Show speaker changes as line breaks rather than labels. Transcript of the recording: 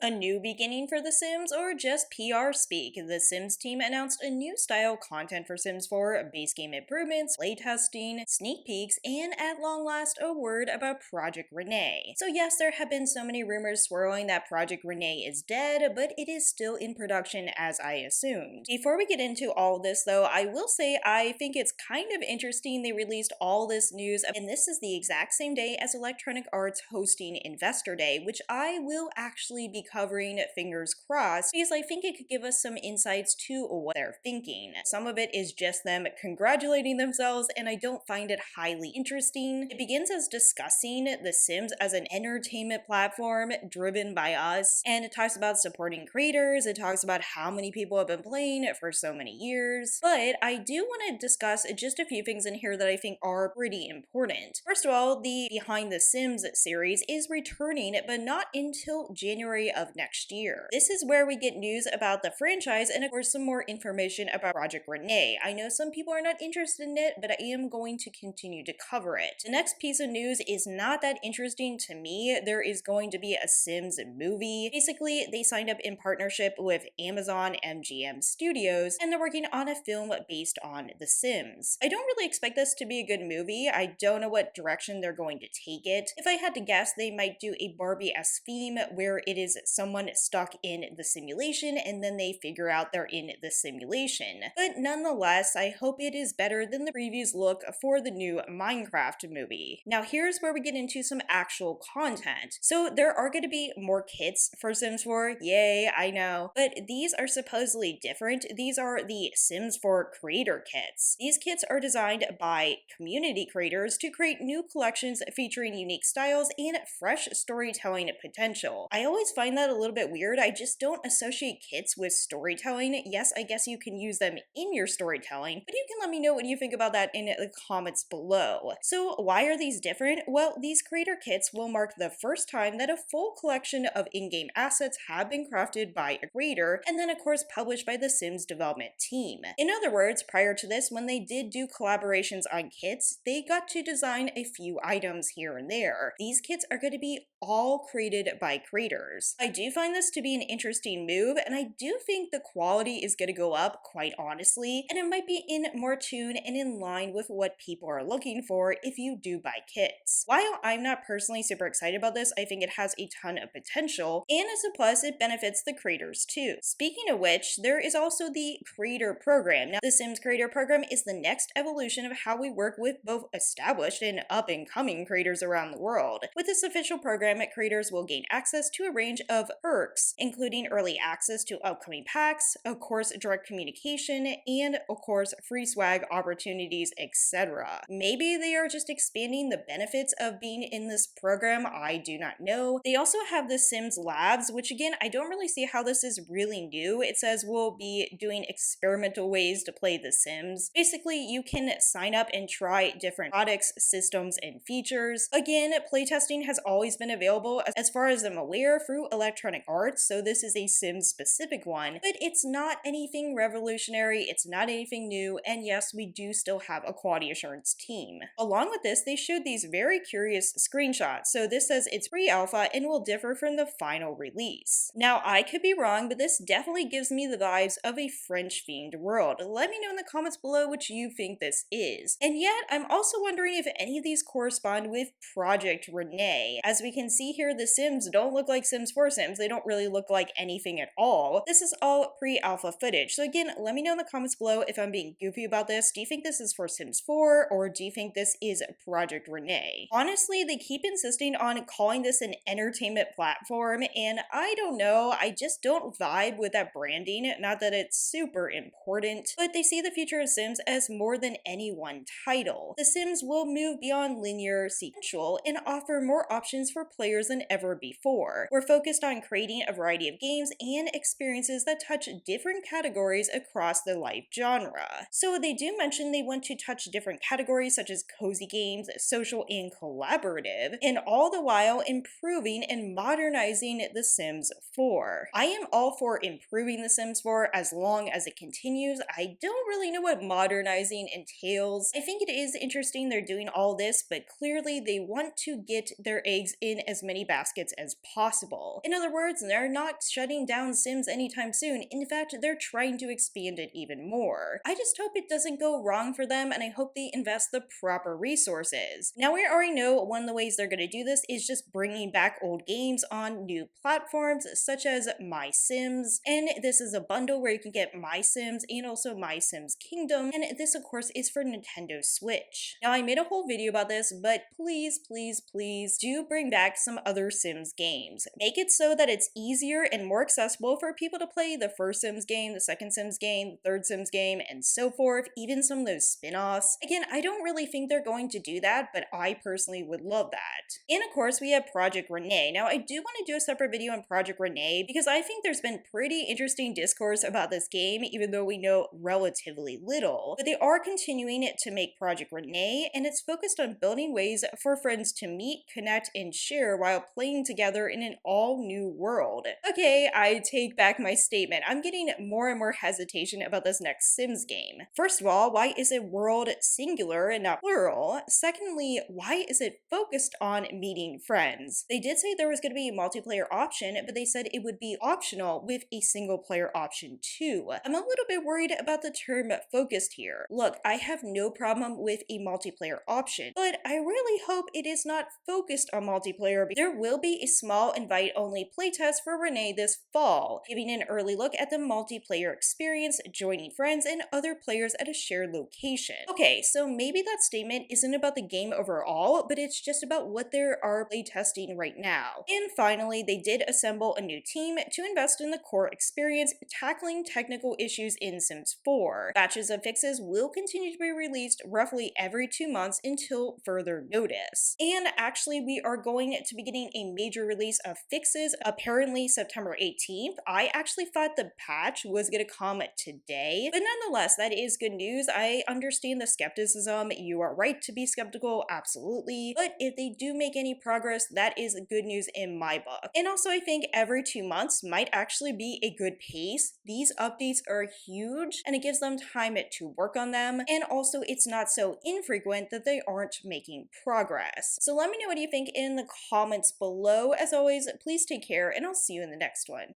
A new beginning for The Sims or just PR speak? The Sims team announced a new style content for Sims 4, base game improvements, playtesting, sneak peeks, and at long last a word about Project Renee. So yes, there have been so many rumors swirling that Project Renee is dead, but it is still in production as I assumed. Before we get into all this though, I will say I think it's kind of interesting they released all this news, and this is the exact same day as Electronic Arts hosting Investor Day, which I will actually be covering, fingers crossed, because I think it could give us some insights to what they're thinking. Some of it is just them congratulating themselves, and I don't find it highly interesting. It begins as discussing The Sims as an entertainment platform driven by us, and it talks about supporting creators, it talks about how many people have been playing it for so many years, but I do want to discuss just a few things in here that I think are pretty important. First of all, the Behind the Sims series is returning, but not until January of next year. This is where we get news about the franchise and of course some more information about Project Renee. I know some people are not interested in it, but I am going to continue to cover it. The next piece of news is not that interesting to me. There is going to be a Sims movie. Basically, they signed up in partnership with Amazon MGM Studios, and they're working on a film based on The Sims. I don't really expect this to be a good movie. I don't know what direction they're going to take it. If I had to guess, they might do a Barbie-esque theme where it is someone stuck in the simulation and then they figure out they're in the simulation. But nonetheless, I hope it is better than the previews look for the new Minecraft movie. Now here's where we get into some actual content. So there are going to be more kits for Sims 4, yay, I know, but these are supposedly different. These are the Sims 4 creator kits. These kits are designed by community creators to create new collections featuring unique styles and fresh storytelling potential. I always find that a little bit weird. I just don't associate kits with storytelling. Yes, I guess you can use them in your storytelling, but you can let me know what you think about that in the comments below. So why are these different? Well, these creator kits will mark the first time that a full collection of in-game assets have been crafted by a creator and then of course published by the Sims development team. In other words, prior to this, when they did do collaborations on kits, they got to design a few items here and there. These kits are going to be all created by creators. I do find this to be an interesting move, and I do think the quality is going to go up, quite honestly, and it might be in more tune and in line with what people are looking for if you do buy kits. While I'm not personally super excited about this, I think it has a ton of potential, and as a plus, it benefits the creators too. Speaking of which, there is also the Creator Program. Now, the Sims Creator Program is the next evolution of how we work with both established and up-and-coming creators around the world. With this official program, creators will gain access to a range of perks, including early access to upcoming packs, of course direct communication, and of course free swag opportunities, etc. Maybe they are just expanding the benefits of being in this program, I do not know. They also have the Sims Labs, which again, I don't really see how this is really new. It says we'll be doing experimental ways to play The Sims. Basically, you can sign up and try different products, systems, and features. Again, playtesting has always been available as far as I'm aware through Electronic Arts, so this is a Sims specific one, but it's not anything revolutionary, it's not anything new, and yes, we do still have a quality assurance team. Along with this, they showed these very curious screenshots. So this says it's pre-alpha and will differ from the final release. Now, I could be wrong, but this definitely gives me the vibes of a French-themed world. Let me know in the comments below what you think this is. And yet, I'm also wondering if any of these correspond with Project Renee. As we can see here, the Sims don't look like Sims 4 Sims. They don't really look like anything at all. This is all pre-alpha footage. So again, let me know in the comments below if I'm being goofy about this. Do you think this is for Sims 4 or do you think this is Project Renee? Honestly, they keep insisting on calling this an entertainment platform, and I don't know. I just don't vibe with that branding. Not that it's super important, but they see the future of Sims as more than any one title. The Sims will move beyond linear sequential and offer more options for players than ever before. We're focused on creating a variety of games and experiences that touch different categories across the life genre. So they do mention they want to touch different categories such as cozy games, social, and collaborative, and all the while improving and modernizing The Sims 4. I am all for improving The Sims 4 as long as it continues. I don't really know what modernizing entails. I think it is interesting they're doing all this, but clearly they want to get their eggs in as many baskets as possible. In other words, they're not shutting down Sims anytime soon. In fact, they're trying to expand it even more. I just hope it doesn't go wrong for them, and I hope they invest the proper resources. Now, we already know one of the ways they're going to do this is just bringing back old games on new platforms, such as My Sims, and this is a bundle where you can get My Sims and also My Sims Kingdom, and this, of course, is for Nintendo Switch. Now, I made a whole video about this, but please, please, please do bring back some other Sims games. Make it so that it's easier and more accessible for people to play the first Sims game, the second Sims game, the third Sims game, and so forth, even some of those spin-offs. Again, I don't really think they're going to do that, but I personally would love that. And of course, we have Project Renee. Now, I do want to do a separate video on Project Renee because I think there's been pretty interesting discourse about this game, even though we know relatively little. But they are continuing to make Project Renee, and it's focused on building ways for friends to meet, connect, and share while playing together in an all-new world. Okay, I take back my statement. I'm getting more and more hesitation about this next Sims game. First of all, why is it world singular and not plural? Secondly, why is it focused on meeting friends? They did say there was going to be a multiplayer option, but they said it would be optional with a single player option too. I'm a little bit worried about the term focused here. Look, I have no problem with a multiplayer option, but I really hope it is not focused on multiplayer. There will be a small invite-only playtest for Renee this fall, giving an early look at the multiplayer experience, joining friends and other players at a shared location. Okay, so maybe that statement isn't about the game overall, but it's just about what they are playtesting right now. And finally, they did assemble a new team to invest in the core experience, tackling technical issues in Sims 4. Batches of fixes will continue to be released roughly every 2 months until further notice. And actually, we are going to be getting a major release of fixes, apparently September 18th. I actually thought the patch was going to come today, but nonetheless, that is good news. I understand the skepticism. You are right to be skeptical, absolutely. But if they do make any progress, that is good news in my book. And also, I think every 2 months might actually be a good pace. These updates are huge, and it gives them time to work on them. And also, it's not so infrequent that they aren't making progress. So let me know what you think in the comments below. As always, please take care, and I'll see you in the next one.